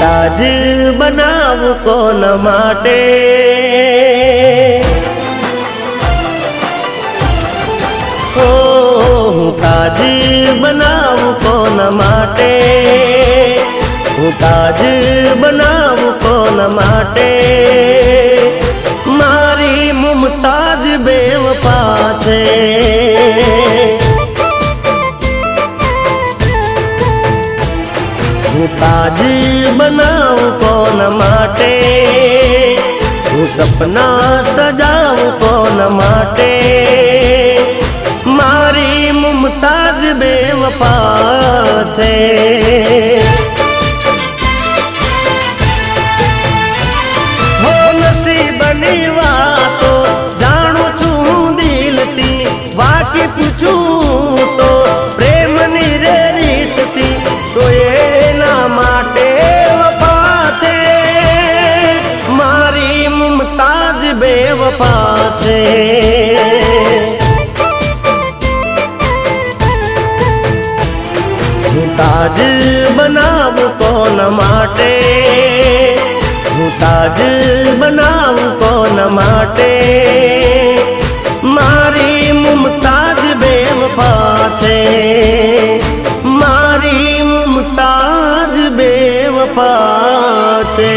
તાજ બનાવું કોન માટે, હું તાજ બનાવું કોન માટે, હું તાજ બનાવું કોન માટે, મારી મુમતાજ બેવફા છે। હું તાજ બનાવું કોન માટે, હું સપના સજાવું કોન માટે, મારી મુમતાજ બેવફા છે। હો નસીબની વાતો જાણું છું દિલથી, વાકેફ છું તો પ્રેમની રે રીતથી, તો એના માટે વફા છે, મારી મુમતાજ બેવફા છે। હું તાજ બનાવું કોન માટે, હું તાજ બનાવું કોન માટે, મારી મુમતાજ બેવફા છે, મારી મુમતાજ બેવફા છે।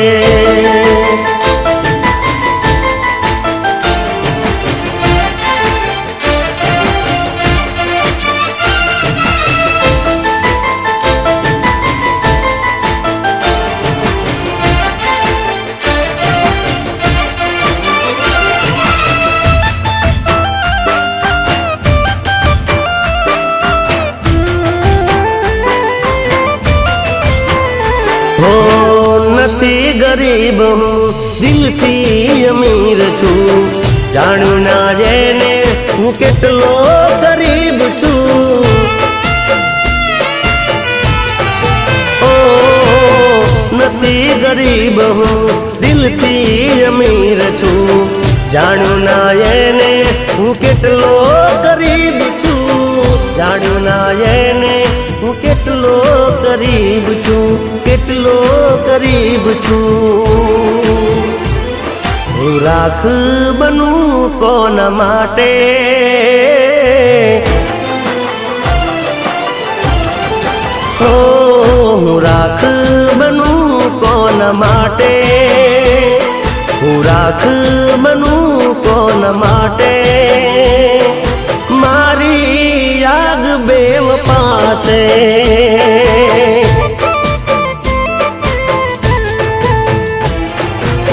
નથી ગરીબ હું દિલથી અમીર છું, જાણું ના જેને હું કેટલો ગરીબ છું। ઓ નથી ગરીબ હું દિલથી અમીર છું, જાણું ના એને હું કેટલો ગરીબ છું, જાણ્યું ના એને હું કેટલો ગરીબ છું, કેટલો ગરીબ છું। હું રાખ બનું કોન માટે, હું રાખ બનું કોન માટે, હું રાખ બનું કોન માટે, મારી આગ બેવફા છે।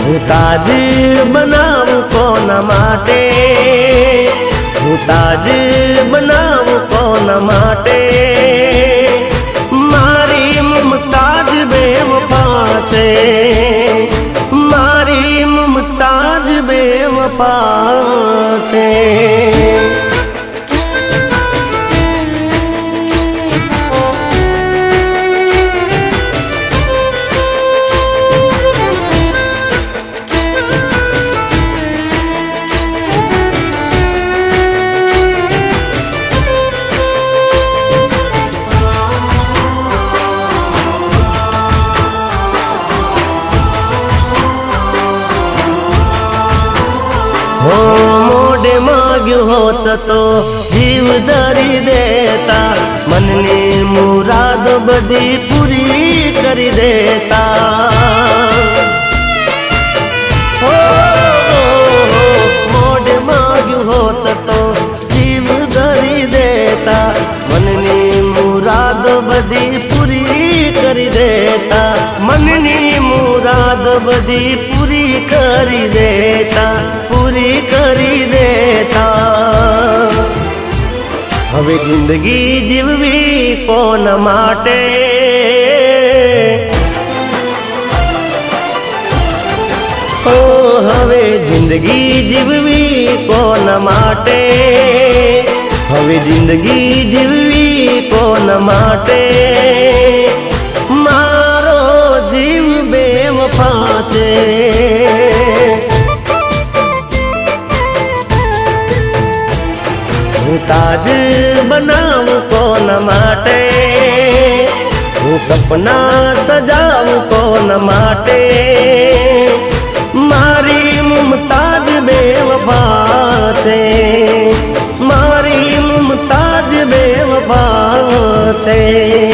હું તાજ બનાવું કોન માટે, હું તાજ બનાવું કોન માટે, મારી મુમતાજ બેવફા છે, મારી મુમતાજ બેવફા છે। हो मोडे माग्યું હોત તો જીવ ધરી દેતા, મનની મુરાદ બધી પૂરી કરી દેતા। હો મોડે માગ્યું હોત તો જીવ ધરી દેતા, મનની મુરાદ બધી પૂરી કરી દેતા, મનની મુરાદ બધી પૂરી કરી દેતા, પૂરી કરી દેતા। હવે જિંદગી જીવવી કોન માટે, ઓ હવે જિંદગી જીવવી કોન માટે, હવે જિંદગી જીવવી કોન માટે, મારો જીવ બેવફા છે। હું તાજ બનાવું કોન માટે, હું હું સપના સજાવું કોના માટે મારી મુમતાજ બેવફા છે મારી મુમતાજ બેવફા છે